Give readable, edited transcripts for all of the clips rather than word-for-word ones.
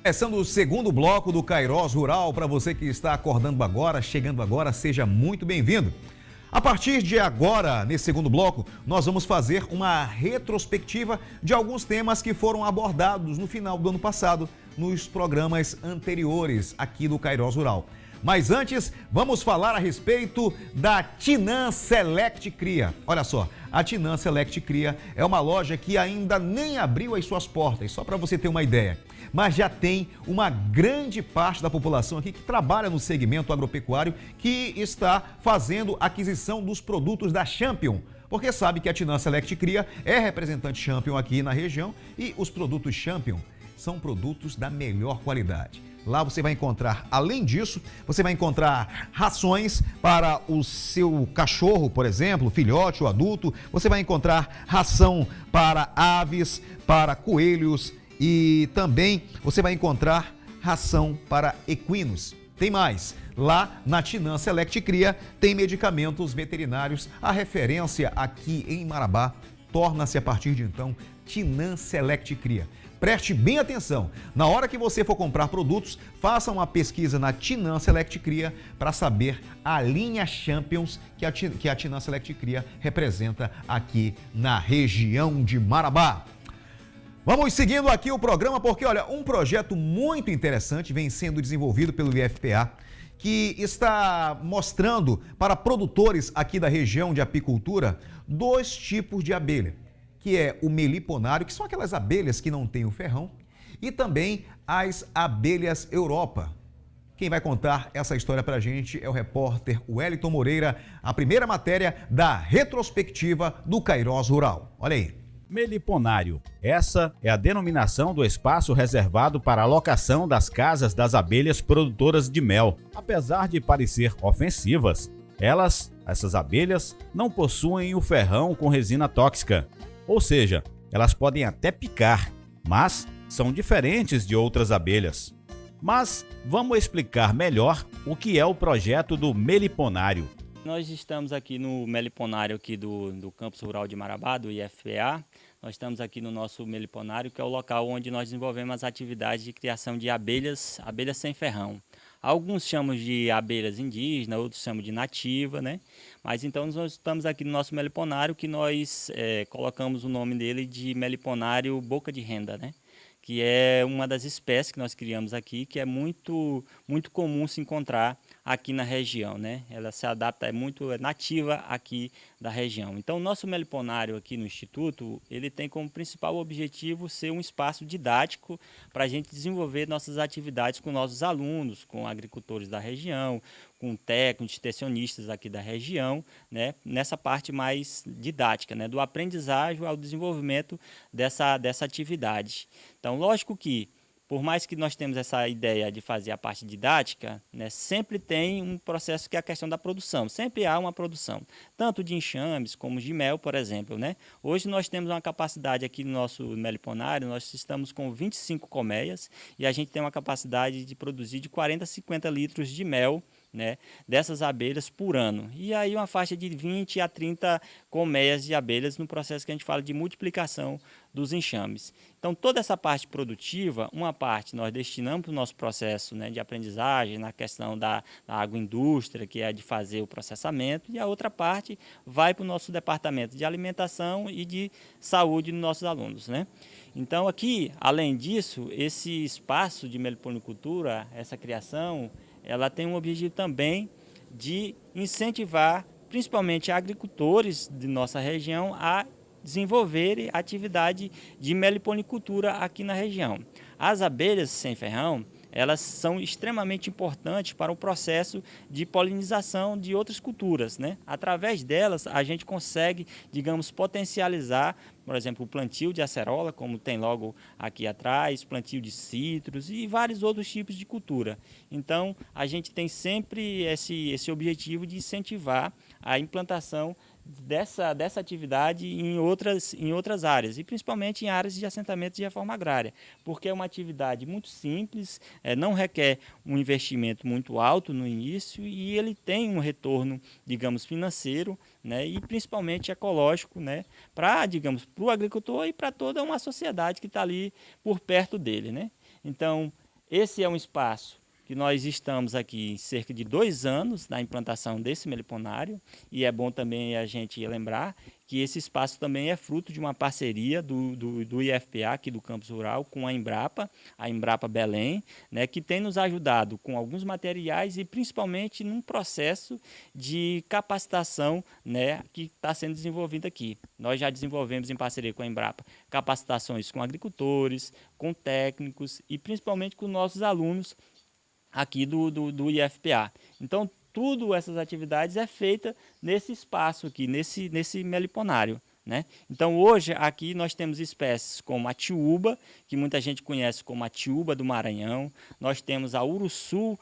Começando o segundo bloco do Kairós Rural, para você que está acordando agora, chegando agora, seja muito bem-vindo. A partir de agora, nesse segundo bloco, nós vamos fazer uma retrospectiva de alguns temas que foram abordados no final do ano passado, nos programas anteriores aqui do Kairós Rural. Mas antes, vamos falar a respeito da Tinam Select Cria. Olha só, a Tinam Select Cria é uma loja que ainda nem abriu as suas portas, só para você ter uma ideia. Mas já tem uma grande parte da população aqui que trabalha no segmento agropecuário que está fazendo aquisição dos produtos da Champion. Porque sabe que a Tinam Select Cria é representante Champion aqui na região e os produtos Champion são produtos da melhor qualidade. Lá você vai encontrar, além disso, você vai encontrar rações para o seu cachorro, por exemplo, filhote ou adulto. Você vai encontrar ração para aves, para coelhos e também você vai encontrar ração para equinos. Tem mais, lá na Tinam Select Cria tem medicamentos veterinários. A referência aqui em Marabá torna-se a partir de então Tinam Select Cria. Preste bem atenção, na hora que você for comprar produtos, faça uma pesquisa na Tinam Select Cria para saber a linha Champions que a Tinam Select Cria representa aqui na região de Marabá. Vamos seguindo aqui o programa porque, olha, um projeto muito interessante vem sendo desenvolvido pelo IFPA, que está mostrando para produtores aqui da região de apicultura dois tipos de abelha, que é o meliponário, que são aquelas abelhas que não têm o ferrão, e também as abelhas Europa. Quem vai contar essa história para a gente é o repórter Wellington Moreira, a primeira matéria da retrospectiva do Kairós Rural. Olha aí. Meliponário. Essa é a denominação do espaço reservado para a alocação das casas das abelhas produtoras de mel. Apesar de parecer ofensivas, essas abelhas, não possuem o ferrão com resina tóxica. Ou seja, elas podem até picar, mas são diferentes de outras abelhas. Mas vamos explicar melhor o que é o projeto do Meliponário. Nós estamos aqui no Meliponário aqui do Campus Rural de Marabá, do IFPA. Nós estamos aqui no nosso Meliponário, que é o local onde nós desenvolvemos as atividades de criação de abelhas sem ferrão. Alguns chamam de abelhas indígenas, outros chamam de nativa, né? Mas então nós estamos aqui no nosso meliponário, que nós colocamos o nome dele de meliponário boca de renda, né? Que é uma das espécies que nós criamos aqui, que é muito comum se encontrar aqui na região, né? Ela se adapta, é nativa aqui da região. Então, o nosso meliponário aqui no Instituto, ele tem como principal objetivo ser um espaço didático para a gente desenvolver nossas atividades com nossos alunos, com agricultores da região, com técnicos, extensionistas aqui da região, né? Nessa parte mais didática, né? Do aprendizagem ao desenvolvimento dessa atividade. Então, lógico que, por mais que nós temos essa ideia de fazer a parte didática, né, sempre tem um processo que é a questão da produção. Sempre há uma produção, tanto de enxames como de mel, por exemplo, né? Hoje nós temos uma capacidade aqui no nosso meliponário, nós estamos com 25 colmeias e a gente tem uma capacidade de produzir de 40 a 50 litros de mel, né, dessas abelhas por ano. E aí uma faixa de 20 a 30 colmeias de abelhas no processo que a gente fala de multiplicação dos enxames. Então toda essa parte produtiva, uma parte nós destinamos para o nosso processo, né, de aprendizagem, na questão da agroindústria, que é de fazer o processamento, e a outra parte vai para o nosso departamento de alimentação e de saúde dos nossos alunos, né? Então aqui, além disso, esse espaço de meliponicultura, essa criação, ela tem um objetivo também de incentivar, principalmente agricultores de nossa região, a desenvolverem atividade de meliponicultura aqui na região. As abelhas sem ferrão, elas são extremamente importantes para o processo de polinização de outras culturas, né? Através delas, a gente consegue, digamos, potencializar, por exemplo, o plantio de acerola, como tem logo aqui atrás, plantio de citros e vários outros tipos de cultura. Então, a gente tem sempre esse objetivo de incentivar a implantação dessa atividade em outras áreas, e principalmente em áreas de assentamento de reforma agrária, porque é uma atividade muito simples, não requer um investimento muito alto no início e ele tem um retorno, digamos, financeiro, né, e principalmente ecológico, né, para o agricultor e para toda uma sociedade que está ali por perto dele, né? Então, esse é um espaço que nós estamos aqui em cerca de 2 anos na implantação desse meliponário, e é bom também a gente lembrar que esse espaço também é fruto de uma parceria do IFPA aqui do Campus Rural com a Embrapa Belém, né, que tem nos ajudado com alguns materiais e principalmente num processo de capacitação, né, que está sendo desenvolvido aqui. Nós já desenvolvemos em parceria com a Embrapa capacitações com agricultores, com técnicos e principalmente com nossos alunos aqui do IFPA. Então, tudo essas atividades é feita nesse espaço aqui, nesse meliponário, né? Então, hoje aqui nós temos espécies como a tiúba, que muita gente conhece como a tiúba do Maranhão. Nós temos a uruçu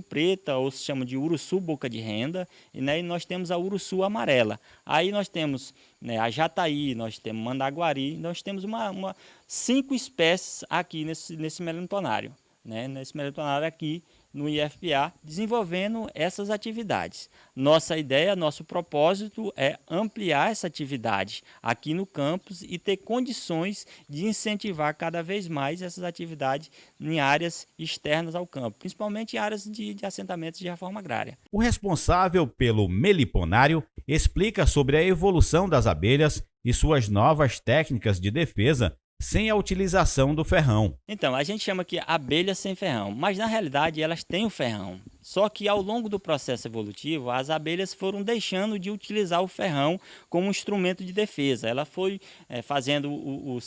preta, ou se chama de uruçu boca de renda, né? E nós temos a uruçu amarela. Aí nós temos, né, a jataí, nós temos mandaguari, nós temos 5 espécies aqui nesse meliponário, né? Nesse meliponário aqui no IFPA, desenvolvendo essas atividades. Nossa ideia, nosso propósito é ampliar essa atividade aqui no campus e ter condições de incentivar cada vez mais essas atividades em áreas externas ao campo, principalmente em áreas de assentamentos de reforma agrária. O responsável pelo meliponário explica sobre a evolução das abelhas e suas novas técnicas de defesa sem a utilização do ferrão. Então, a gente chama aqui abelha sem ferrão, mas na realidade elas têm o ferrão. Só que ao longo do processo evolutivo, as abelhas foram deixando de utilizar o ferrão como um instrumento de defesa. Ela foi fazendo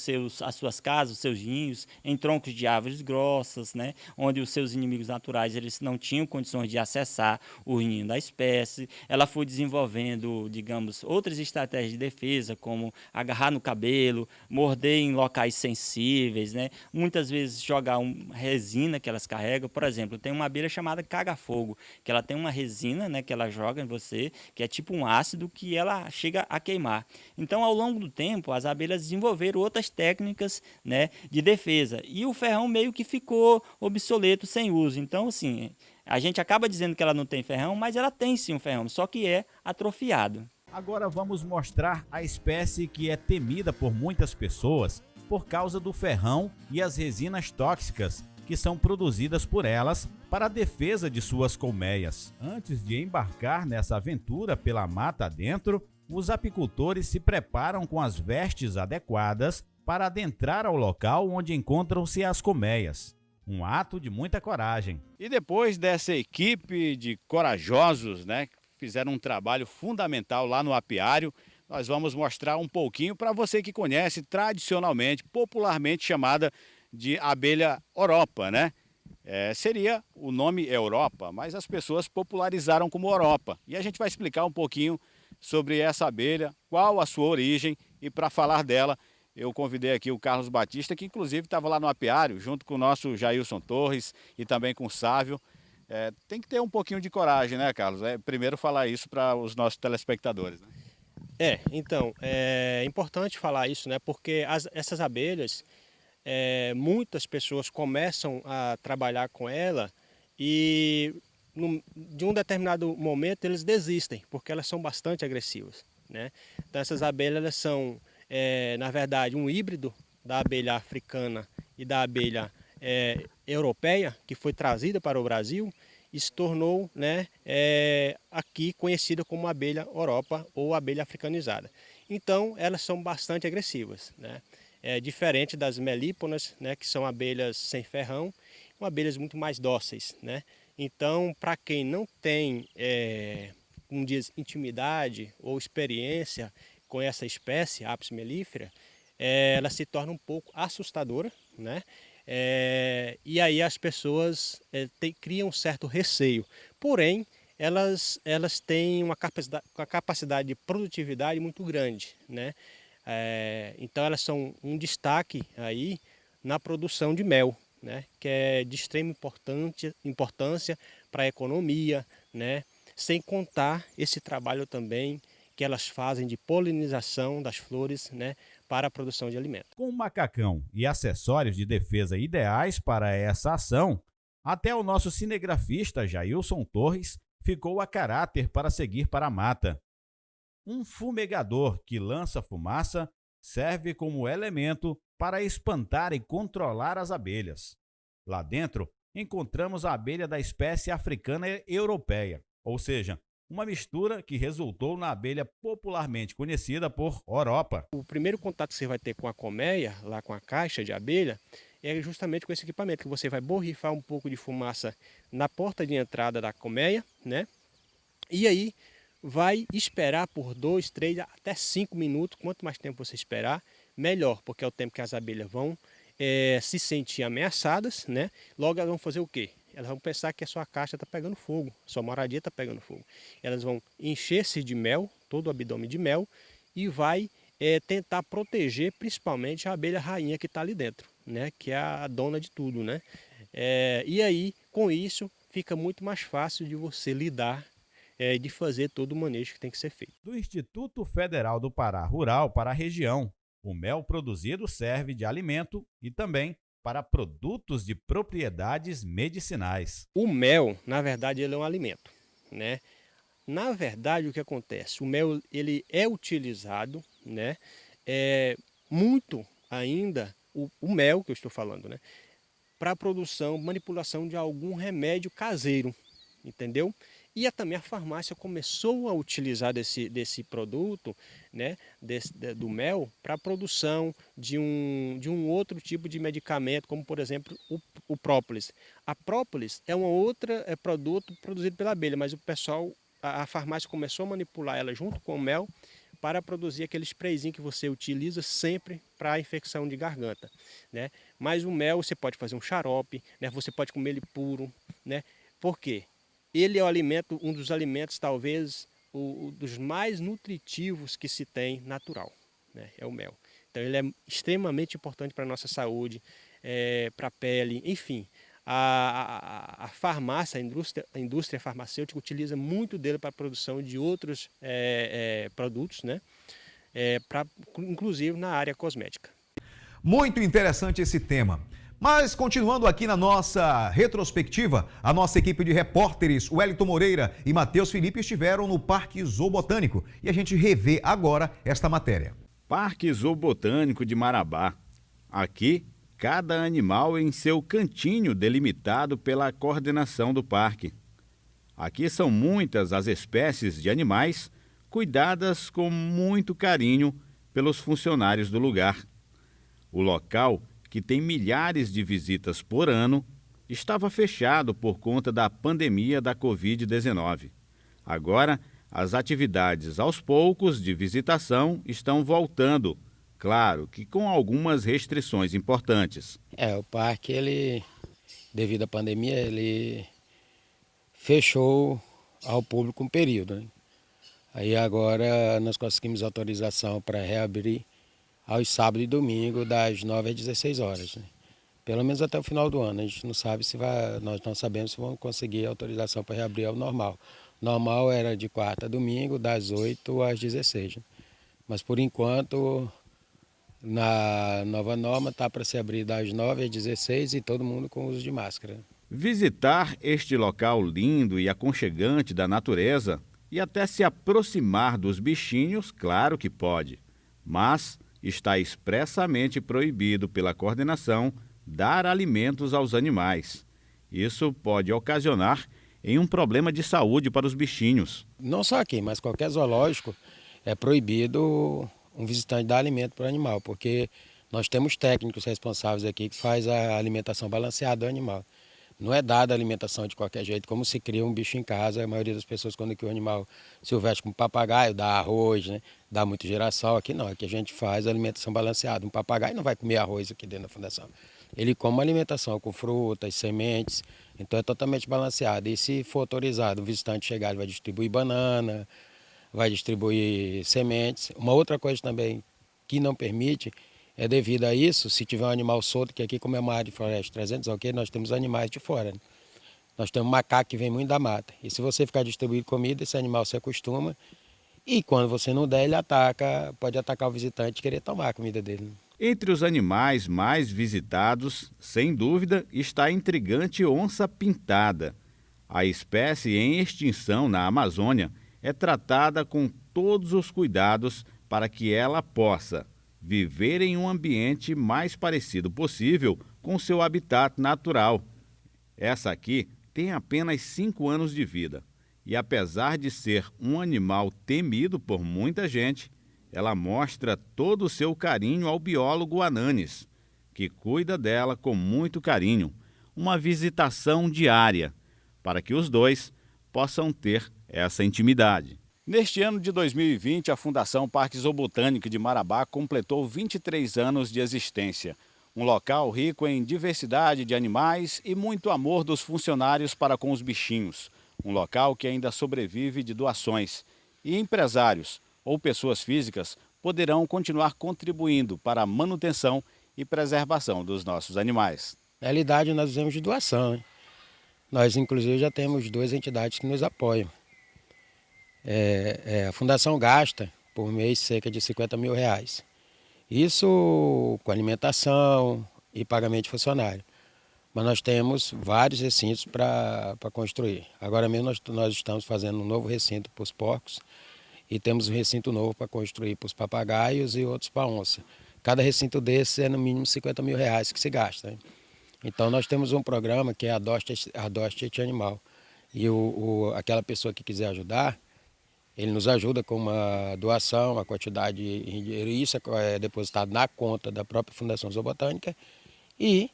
as suas casas, os seus ninhos, em troncos de árvores grossas, né, onde os seus inimigos naturais eles não tinham condições de acessar o ninho da espécie. Ela foi desenvolvendo, digamos, outras estratégias de defesa, como agarrar no cabelo, morder em locais sensíveis, né, muitas vezes jogar resina que elas carregam. Por exemplo, tem uma abelha chamada caga-fogo, que ela tem uma resina, né, que ela joga em você, que é tipo um ácido que ela chega a queimar. Então, ao longo do tempo, as abelhas desenvolveram outras técnicas, né, de defesa, e o ferrão meio que ficou obsoleto, sem uso. Então, assim, a gente acaba dizendo que ela não tem ferrão, mas ela tem sim um ferrão, só que é atrofiado. Agora vamos mostrar a espécie que é temida por muitas pessoas por causa do ferrão e as resinas tóxicas que são produzidas por elas para a defesa de suas colmeias. Antes de embarcar nessa aventura pela mata adentro, os apicultores se preparam com as vestes adequadas para adentrar ao local onde encontram-se as colmeias. Um ato de muita coragem. E depois dessa equipe de corajosos, né, que fizeram um trabalho fundamental lá no apiário, nós vamos mostrar um pouquinho para você que conhece tradicionalmente, popularmente chamada de abelha Europa, né? Seria o nome Europa, mas as pessoas popularizaram como Europa. E a gente vai explicar um pouquinho sobre essa abelha, qual a sua origem, e para falar dela, eu convidei aqui o Carlos Batista, que inclusive estava lá no apiário, junto com o nosso Jailson Torres e também com o Sávio. Tem que ter um pouquinho de coragem, né, Carlos? Primeiro falar isso para os nossos telespectadores, né? Então, é importante falar isso, né? Porque essas abelhas, muitas pessoas começam a trabalhar com ela e de um determinado momento eles desistem, porque elas são bastante agressivas, né? Então essas abelhas elas são, na verdade, um híbrido da abelha africana e da abelha europeia, que foi trazida para o Brasil e se tornou, né, aqui conhecida como abelha Europa ou abelha africanizada. Então elas são bastante agressivas, né? Diferente das melíponas, né, que são abelhas sem ferrão, são abelhas muito mais dóceis, né? Então, para quem não tem, como diz, intimidade ou experiência com essa espécie, Apis mellifera, ela se torna um pouco assustadora, né? E aí as pessoas criam um certo receio. Porém, elas têm uma capacidade de produtividade muito grande, né? Então elas são um destaque aí na produção de mel, né? Que é de extrema importância para a economia, né? Sem contar esse trabalho também que elas fazem de polinização das flores, né, para a produção de alimento. Com o macacão e acessórios de defesa ideais para essa ação, até o nosso cinegrafista Jailson Torres ficou a caráter para seguir para a mata. Um fumegador que lança fumaça serve como elemento para espantar e controlar as abelhas. Lá dentro, encontramos a abelha da espécie africana europeia, ou seja, uma mistura que resultou na abelha popularmente conhecida por Oropa. O primeiro contato que você vai ter com a colmeia, lá com a caixa de abelha, é justamente com esse equipamento, que você vai borrifar um pouco de fumaça na porta de entrada da colmeia, né? E aí vai esperar por 2, 3, até 5 minutos. Quanto mais tempo você esperar, melhor, porque é o tempo que as abelhas vão se sentir ameaçadas, né? Logo elas vão fazer o quê? Elas vão pensar que a sua caixa está pegando fogo, sua moradia está pegando fogo. Elas vão encher-se de mel, todo o abdômen de mel, e vai tentar proteger principalmente a abelha rainha que está ali dentro, né? Que é a dona de tudo, né? E aí, com isso, fica muito mais fácil de você lidar, de fazer todo o manejo que tem que ser feito. Do Instituto Federal do Pará Rural para a região, o mel produzido serve de alimento e também para produtos de propriedades medicinais. O mel, na verdade, ele é um alimento, né? Na verdade, o que acontece? O mel ele é utilizado, né? Muito ainda, o mel que eu estou falando, né? Para a produção, manipulação de algum remédio caseiro, entendeu? E também a farmácia começou a utilizar desse produto, né, do mel, para a produção de um outro tipo de medicamento, como por exemplo o própolis. A própolis é uma outra produto produzido pela abelha, mas o pessoal, a farmácia começou a manipular ela junto com o mel para produzir aquele sprayzinho que você utiliza sempre para a infecção de garganta, né? Mas o mel você pode fazer um xarope, né? Você pode comer ele puro, né? Por quê? Ele é um dos alimentos, talvez, dos mais nutritivos que se tem natural, né? É o mel. Então ele é extremamente importante para a nossa saúde, para a pele, enfim. A farmácia, a indústria farmacêutica utiliza muito dele para a produção de outros produtos, né? Inclusive na área cosmética. Muito interessante esse tema. Mas continuando aqui na nossa retrospectiva, a nossa equipe de repórteres, Wellington Moreira e Matheus Felipe, estiveram no Parque Zoobotânico e a gente revê agora esta matéria. Parque Zoobotânico de Marabá. Aqui, cada animal em seu cantinho delimitado pela coordenação do parque. Aqui são muitas as espécies de animais cuidadas com muito carinho pelos funcionários do lugar. O local, que tem milhares de visitas por ano, estava fechado por conta da pandemia da Covid-19. Agora, as atividades aos poucos de visitação estão voltando, claro que com algumas restrições importantes. O parque, devido à pandemia, ele fechou ao público um período, né? Aí agora nós conseguimos autorização para reabrir aos sábados e domingos, das 9 às 16 horas, né? Pelo menos até o final do ano. A gente não sabe nós não sabemos se vamos conseguir autorização para reabrir ao normal. Normal era de quarta a domingo, das 8 às 16, né? Mas por enquanto, na nova norma, está para se abrir das 9 às 16 e todo mundo com uso de máscara. Visitar este local lindo e aconchegante da natureza e até se aproximar dos bichinhos, claro que pode, mas está expressamente proibido pela coordenação dar alimentos aos animais. Isso pode ocasionar um problema de saúde para os bichinhos. Não só aqui, mas qualquer zoológico é proibido um visitante dar alimento para o animal, porque nós temos técnicos responsáveis aqui que faz a alimentação balanceada do animal. Não é dada a alimentação de qualquer jeito, como se cria um bicho em casa. A maioria das pessoas, quando que o animal silvestre como papagaio, dá arroz, né? Dá muito girassol. Aqui não, aqui a gente faz a alimentação balanceada. Um papagaio não vai comer arroz aqui dentro da fundação. Ele come uma alimentação com frutas, sementes, então é totalmente balanceado. E se for autorizado, o visitante chegar, ele vai distribuir banana, vai distribuir sementes. Uma outra coisa também que não permite é devido a isso, se tiver um animal solto, que aqui como é uma área de floresta 300, ok, nós temos animais de fora, né? Nós temos macaco que vem muito da mata. E se você ficar distribuindo comida, esse animal se acostuma. E quando você não der, ele pode atacar o visitante e querer tomar a comida dele, né? Entre os animais mais visitados, sem dúvida, está a intrigante onça-pintada. A espécie em extinção na Amazônia é tratada com todos os cuidados para que ela possa viver em um ambiente mais parecido possível com seu habitat natural. Essa aqui tem apenas 5 anos de vida e, apesar de ser um animal temido por muita gente, ela mostra todo o seu carinho ao biólogo Ananis, que cuida dela com muito carinho, uma visitação diária, para que os dois possam ter essa intimidade. Neste ano de 2020, a Fundação Parque Zoobotânico de Marabá completou 23 anos de existência. Um local rico em diversidade de animais e muito amor dos funcionários para com os bichinhos. Um local que ainda sobrevive de doações. E empresários ou pessoas físicas poderão continuar contribuindo para a manutenção e preservação dos nossos animais. Na realidade, nós fizemos de doação, hein? Nós, inclusive, já temos 2 entidades que nos apoiam. A Fundação gasta por mês cerca de R$50 mil. Isso com alimentação e pagamento de funcionário. Mas nós temos vários recintos para construir. Agora mesmo nós estamos fazendo um novo recinto para os porcos e temos um recinto novo para construir para os papagaios e outros para onça. Cada recinto desse é no mínimo R$50 mil que se gasta, hein? Então nós temos um programa que é Adoste Este Animal. E aquela pessoa que quiser ajudar, ele nos ajuda com uma doação, a quantidade em dinheiro, isso é depositado na conta da própria Fundação Zoobotânica e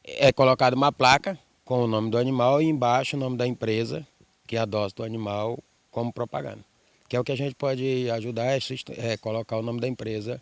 é colocada uma placa com o nome do animal e embaixo o nome da empresa que adota o animal como propaganda. Que é o que a gente pode ajudar, é colocar o nome da empresa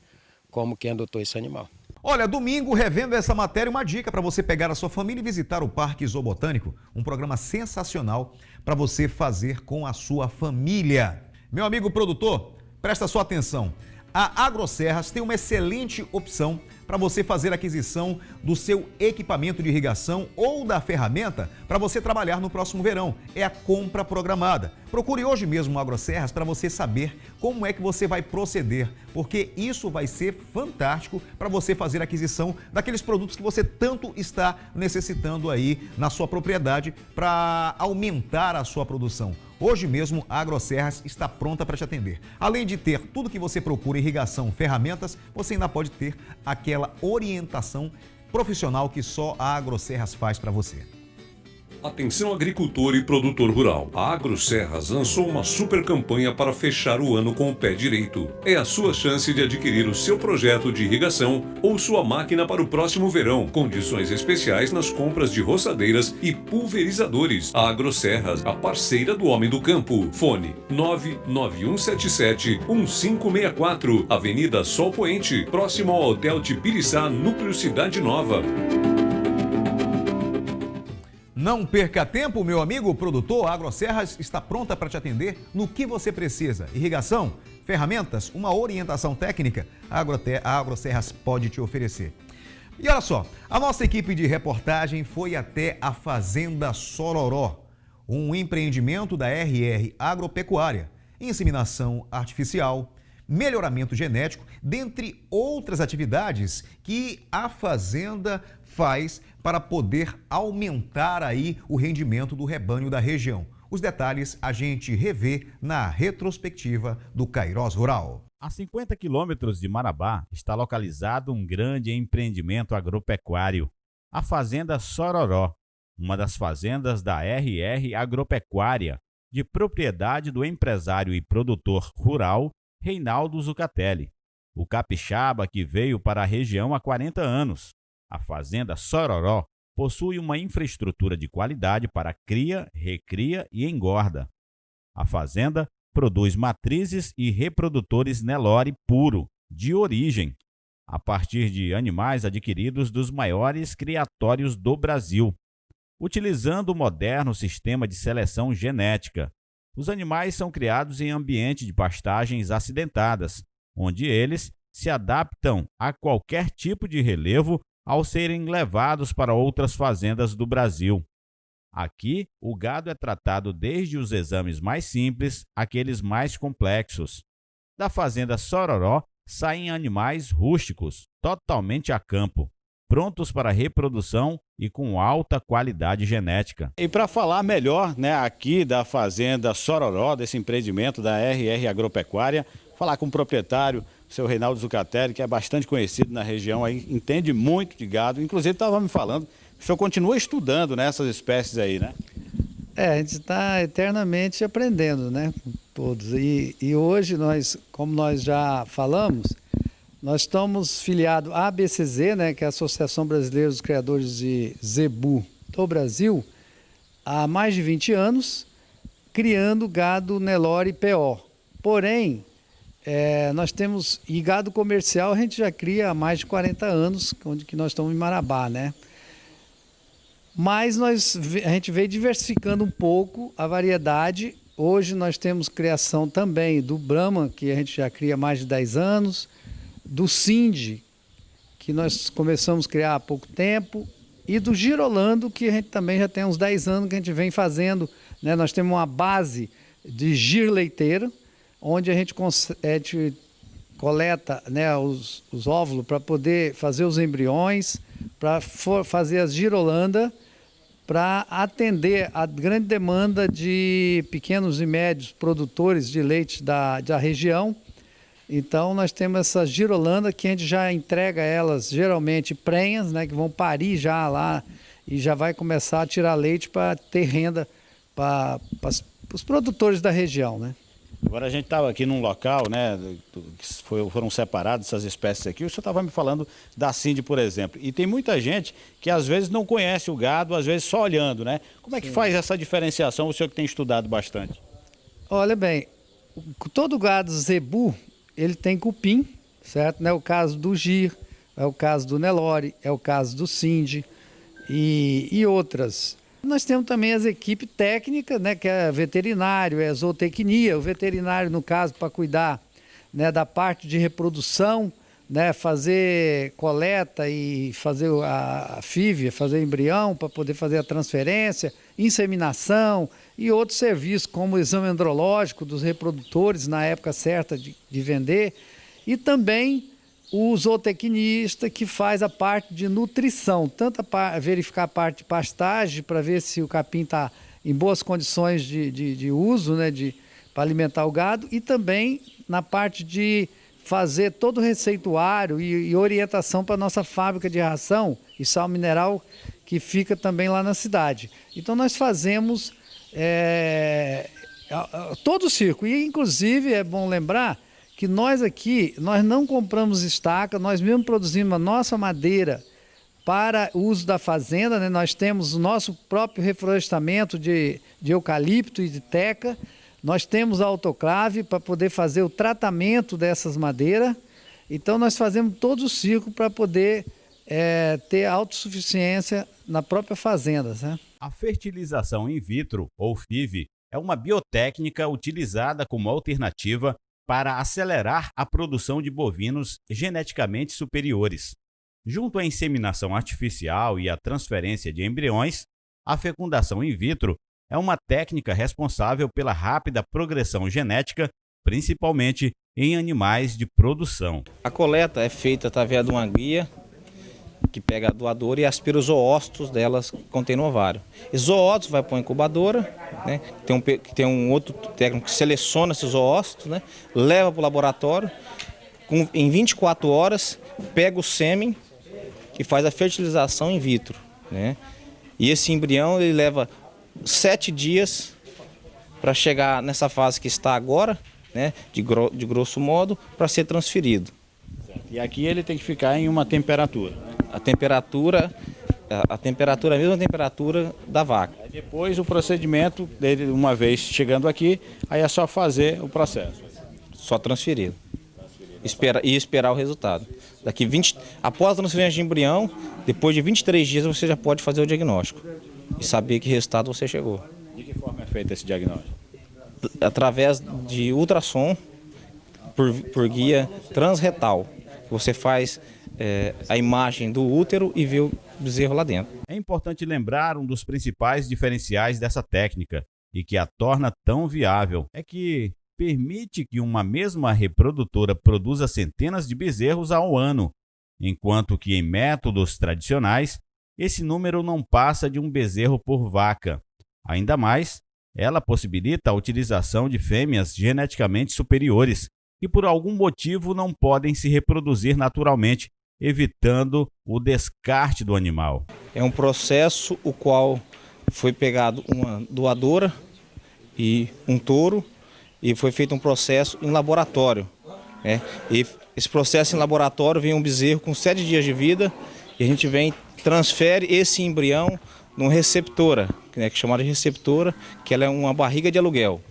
como quem adotou esse animal. Olha, domingo, revendo essa matéria, uma dica para você pegar a sua família e visitar o Parque Zoobotânico, um programa sensacional para você fazer com a sua família. Meu amigo produtor, presta sua atenção. A Agroserras tem uma excelente opção para você fazer a aquisição do seu equipamento de irrigação ou da ferramenta para você trabalhar no próximo verão. É a compra programada. Procure hoje mesmo o Agroserras para você saber como é que você vai proceder, porque isso vai ser fantástico para você fazer a aquisição daqueles produtos que você tanto está necessitando aí na sua propriedade para aumentar a sua produção. Hoje mesmo a Agroserras está pronta para te atender. Além de ter tudo que você procura, irrigação, ferramentas, você ainda pode ter aquela orientação profissional que só a Agroserras faz para você. Atenção agricultor e produtor rural. A Agroserras lançou uma super campanha para fechar o ano com o pé direito. É a sua chance de adquirir o seu projeto de irrigação ou sua máquina para o próximo verão. Condições especiais nas compras de roçadeiras e pulverizadores. A Agroserras, a parceira do homem do campo. Fone 99177-1564. Avenida Sol Poente, próximo ao Hotel Tibiriçá, Núcleo Cidade Nova. Não perca tempo, meu amigo produtor. A Agroserras está pronta para te atender no que você precisa. Irrigação, ferramentas, uma orientação técnica, a Agroserras pode te oferecer. E olha só, a nossa equipe de reportagem foi até a Fazenda Sororó, um empreendimento da RR Agropecuária, inseminação artificial, melhoramento genético, dentre outras atividades que a fazenda faz para poder aumentar aí o rendimento do rebanho da região. Os detalhes a gente revê na retrospectiva do Cairós Rural. A 50 quilômetros de Marabá está localizado um grande empreendimento agropecuário, a Fazenda Sororó, uma das fazendas da RR Agropecuária, de propriedade do empresário e produtor rural Reinaldo Zucatelli, o capixaba que veio para a região há 40 anos. A Fazenda Sororó possui uma infraestrutura de qualidade para cria, recria e engorda. A fazenda produz matrizes e reprodutores Nelore puro, de origem, a partir de animais adquiridos dos maiores criatórios do Brasil. Utilizando o moderno sistema de seleção genética, os animais são criados em ambiente de pastagens acidentadas, onde eles se adaptam a qualquer tipo de relevo ao serem levados para outras fazendas do Brasil. Aqui, o gado é tratado desde os exames mais simples àqueles mais complexos. Da Fazenda Sororó saem animais rústicos, totalmente a campo, prontos para reprodução e com alta qualidade genética. E para falar melhor, aqui da Fazenda Sororó, desse empreendimento da RR Agropecuária, falar com o proprietário, o seu Reinaldo Zucatelli, que é bastante conhecido na região, aí, entende muito de gado. Inclusive estava me falando O senhor continua estudando nessas espécies aí, né? A gente está eternamente aprendendo, né? Todos. E hoje nós, como nós já falamos, nós estamos filiados à ABCZ, né, que é a Associação Brasileira dos Criadores de Zebu do Brasil, há mais de 20 anos, criando gado Nelore PO. Porém, nós temos, e gado comercial a gente já cria há mais de 40 anos, onde que nós estamos em Marabá, né? Mas a gente veio diversificando um pouco a variedade. Hoje nós temos criação também do Brahma, que a gente já cria há mais de 10 anos, do Sindhi, que nós começamos a criar há pouco tempo, e do Girolando, que a gente também já tem uns 10 anos que a gente vem fazendo, né? Nós temos uma base de gir leiteiro, onde a gente coleta, né, os óvulos para poder fazer os embriões, para fazer as girolanda, para atender a grande demanda de pequenos e médios produtores de leite da região. Então nós temos essas girolanda que a gente já entrega elas geralmente prenhas, né, que vão parir já lá e já vai começar a tirar leite para ter renda para os produtores da região, né? Agora a gente estava aqui num local, né, foram separadas essas espécies aqui, o senhor estava me falando da Sindhi, por exemplo, e tem muita gente que às vezes não conhece o gado, às vezes só olhando, né? Como é que faz essa diferenciação, o senhor que tem estudado bastante? Olha bem, todo gado zebu, ele tem cupim, certo? É o caso do gir, é o caso do Nelore, é o caso do Sindhi e outras. Nós temos também as equipes técnicas, né, que é veterinário, é zootecnia, o veterinário, no caso, para cuidar, né, da parte de reprodução, né, fazer coleta e fazer a FIV, fazer embrião, para poder fazer a transferência, inseminação e outros serviços, como o exame andrológico dos reprodutores na época certa de vender, e também o zootecnista que faz a parte de nutrição, tanto verificar a parte de pastagem, para ver se o capim está em boas condições de uso, né, para alimentar o gado, e também na parte de fazer todo o receituário e orientação para a nossa fábrica de ração e sal mineral, que fica também lá na cidade. Então nós fazemos todo o circo, e inclusive é bom lembrar que nós aqui, nós não compramos estaca, nós mesmo produzimos a nossa madeira para o uso da fazenda, né? Nós temos o nosso próprio reflorestamento de eucalipto e de teca, nós temos a autoclave para poder fazer o tratamento dessas madeiras, então nós fazemos todo o ciclo para poder ter autossuficiência na própria fazenda, né? A fertilização in vitro, ou FIV, é uma biotécnica utilizada como alternativa para acelerar a produção de bovinos geneticamente superiores. Junto à inseminação artificial e à transferência de embriões, a fecundação in vitro é uma técnica responsável pela rápida progressão genética, principalmente em animais de produção. A coleta é feita através de uma guia que pega a doadora e aspira os zoócitos delas que contém no ovário. Os zoócitos vai para a incubadora, né? Tem um outro técnico que seleciona esses zoócitos, né? Leva para o laboratório, em 24 horas pega o sêmen e faz a fertilização in vitro, né? E esse embrião ele leva 7 dias para chegar nessa fase que está agora, né? De grosso modo, para ser transferido. E aqui ele tem que ficar em uma temperatura. A temperatura é a mesma temperatura da vaca. Aí depois o procedimento dele, uma vez chegando aqui, aí é só fazer o processo. Só transferir. Esperar o resultado. Após a transferência de embrião, depois de 23 dias você já pode fazer o diagnóstico e saber que resultado você chegou. De que forma é feito esse diagnóstico? Através de ultrassom por guia transretal. Você faz a imagem do útero e vê o bezerro lá dentro. É importante lembrar um dos principais diferenciais dessa técnica e que a torna tão viável é que permite que uma mesma reprodutora produza centenas de bezerros ao ano, enquanto que em métodos tradicionais esse número não passa de um bezerro por vaca. Ainda mais, ela possibilita a utilização de fêmeas geneticamente superiores, que por algum motivo não podem se reproduzir naturalmente, evitando o descarte do animal. É um processo o qual foi pegado uma doadora e um touro e foi feito um processo em laboratório, né? E esse processo em laboratório vem um bezerro com 7 dias de vida e a gente transfere esse embrião numa receptora, né, que é chamada de receptora, que ela é uma barriga de aluguel,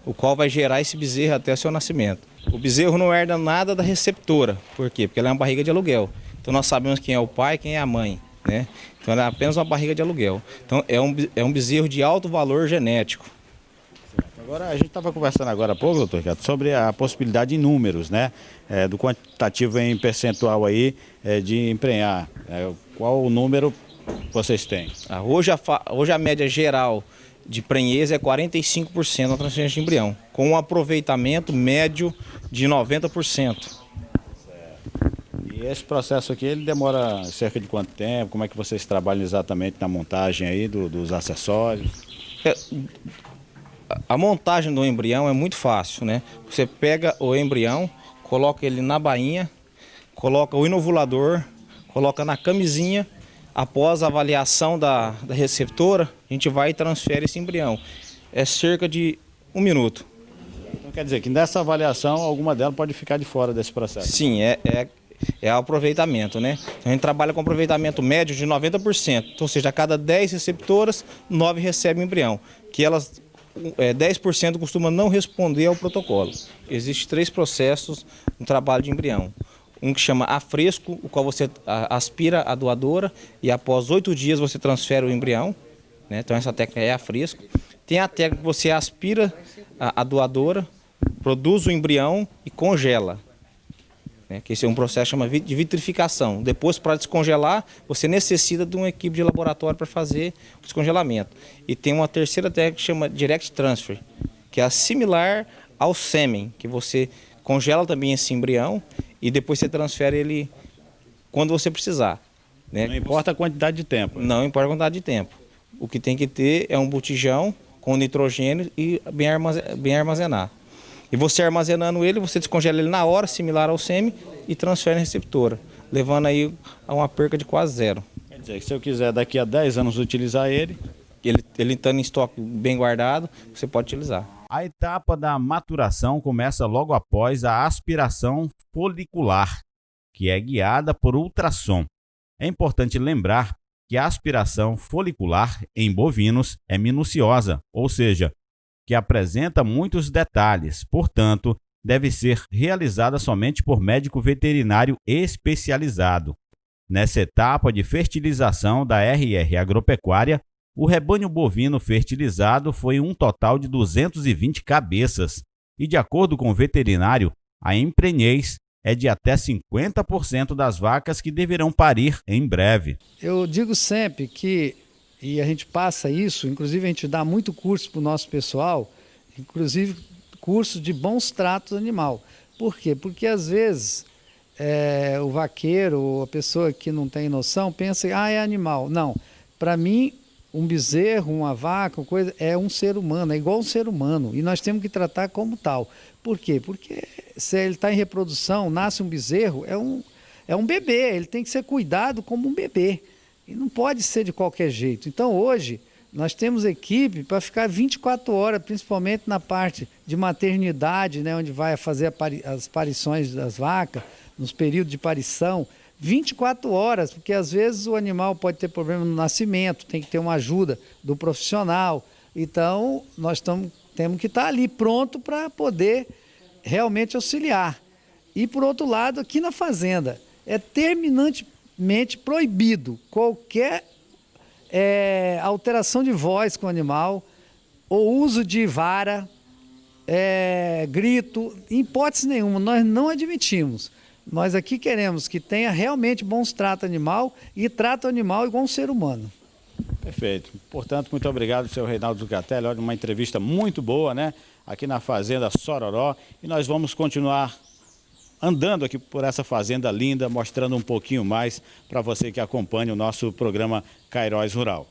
o qual vai gerar esse bezerro até o seu nascimento. O bezerro não herda nada da receptora, por quê? Porque ela é uma barriga de aluguel. Então nós sabemos quem é o pai e quem é a mãe, né? Então ela é apenas uma barriga de aluguel. Então é um bezerro de alto valor genético. Agora, a gente estava conversando agora há pouco, doutor Ricardo, sobre a possibilidade em números, né? Do quantitativo em percentual aí de emprenhar. Qual o número vocês têm? Hoje a média geral de prenhez é 45% na transferência de embrião, com um aproveitamento médio de 90%. E esse processo aqui, ele demora cerca de quanto tempo? Como é que vocês trabalham exatamente na montagem aí dos acessórios? A montagem do embrião é muito fácil, né? Você pega o embrião, coloca ele na bainha, coloca o inovulador, coloca na camisinha. Após a avaliação da receptora, a gente vai e transfere esse embrião. É cerca de 1 minuto. Então quer dizer que nessa avaliação, alguma delas pode ficar de fora desse processo? Sim, é aproveitamento, né? Então a gente trabalha com aproveitamento médio de 90%. Então, ou seja, a cada 10 receptoras, 9 recebem embrião. Que elas 10% costuma não responder ao protocolo. Existem 3 processos no trabalho de embrião. Um que chama afresco, o qual você aspira a doadora e após 8 dias você transfere o embrião, né? Então essa técnica é afresco. Tem a técnica que você aspira a doadora, produz o embrião e congela, né? Que esse é um processo que chama de vitrificação. Depois, para descongelar, você necessita de uma equipe de laboratório para fazer o descongelamento. E tem uma terceira técnica que chama direct transfer, que é similar ao sêmen, que você congela também esse embrião e depois você transfere ele quando você precisar, né? Não importa a quantidade de tempo. Não importa a quantidade de tempo. O que tem que ter é um botijão com nitrogênio e bem armazenar. E você armazenando ele, você descongela ele na hora, similar ao sêmen, e transfere na receptora, levando aí a uma perca de quase zero. Quer dizer, que se eu quiser daqui a 10 anos utilizar ele estando em estoque bem guardado, você pode utilizar. A etapa da maturação começa logo após a aspiração folicular, que é guiada por ultrassom. É importante lembrar que a aspiração folicular em bovinos é minuciosa, ou seja, que apresenta muitos detalhes, portanto, deve ser realizada somente por médico veterinário especializado. Nessa etapa de fertilização da RR Agropecuária, o rebanho bovino fertilizado foi um total de 220 cabeças e, de acordo com o veterinário, a emprenhez é de até 50% das vacas que deverão parir em breve. Eu digo sempre que, e a gente passa isso, inclusive a gente dá muito curso para o nosso pessoal, inclusive curso de bons tratos animal. Por quê? Porque às vezes o vaqueiro ou a pessoa que não tem noção pensa, é animal. Não, para mim um bezerro, uma vaca, uma coisa, é um ser humano, é igual um ser humano e nós temos que tratar como tal. Por quê? Porque se ele está em reprodução, nasce um bezerro, é um bebê, ele tem que ser cuidado como um bebê. E não pode ser de qualquer jeito. Então hoje nós temos equipe para ficar 24 horas, principalmente na parte de maternidade, né, onde vai fazer as parições das vacas, nos períodos de parição, 24 horas, porque às vezes o animal pode ter problema no nascimento, tem que ter uma ajuda do profissional. Então nós temos que estar ali pronto para poder realmente auxiliar. E por outro lado, aqui na fazenda, é terminantemente proibido qualquer alteração de voz com o animal, ou uso de vara, grito, em hipótese nenhuma, nós não admitimos. Nós aqui queremos que tenha realmente bons tratos animal e trata o animal igual um ser humano. Perfeito. Portanto, muito obrigado, senhor Reinaldo Zucatelli. Olha, uma entrevista muito boa, né? Aqui na Fazenda Sororó. E nós vamos continuar andando aqui por essa fazenda linda, mostrando um pouquinho mais para você que acompanha o nosso programa Cairóis Rural.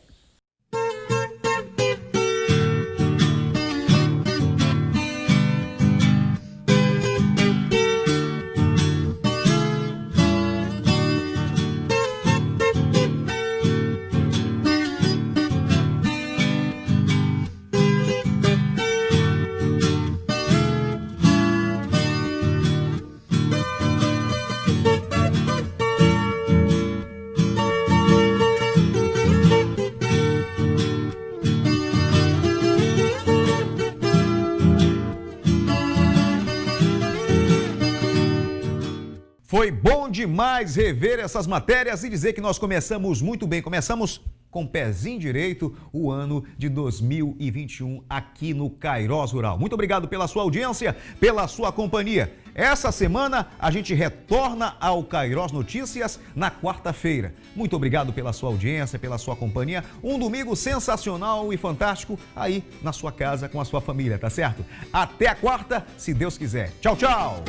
Foi bom demais rever essas matérias e dizer que nós começamos muito bem. Começamos com o pezinho direito o ano de 2021 aqui no Cairós Rural. Muito obrigado pela sua audiência, pela sua companhia. Essa semana a gente retorna ao Cairós Notícias na quarta-feira. Muito obrigado pela sua audiência, pela sua companhia. Um domingo sensacional e fantástico aí na sua casa com a sua família, tá certo? Até a quarta, se Deus quiser. Tchau, tchau!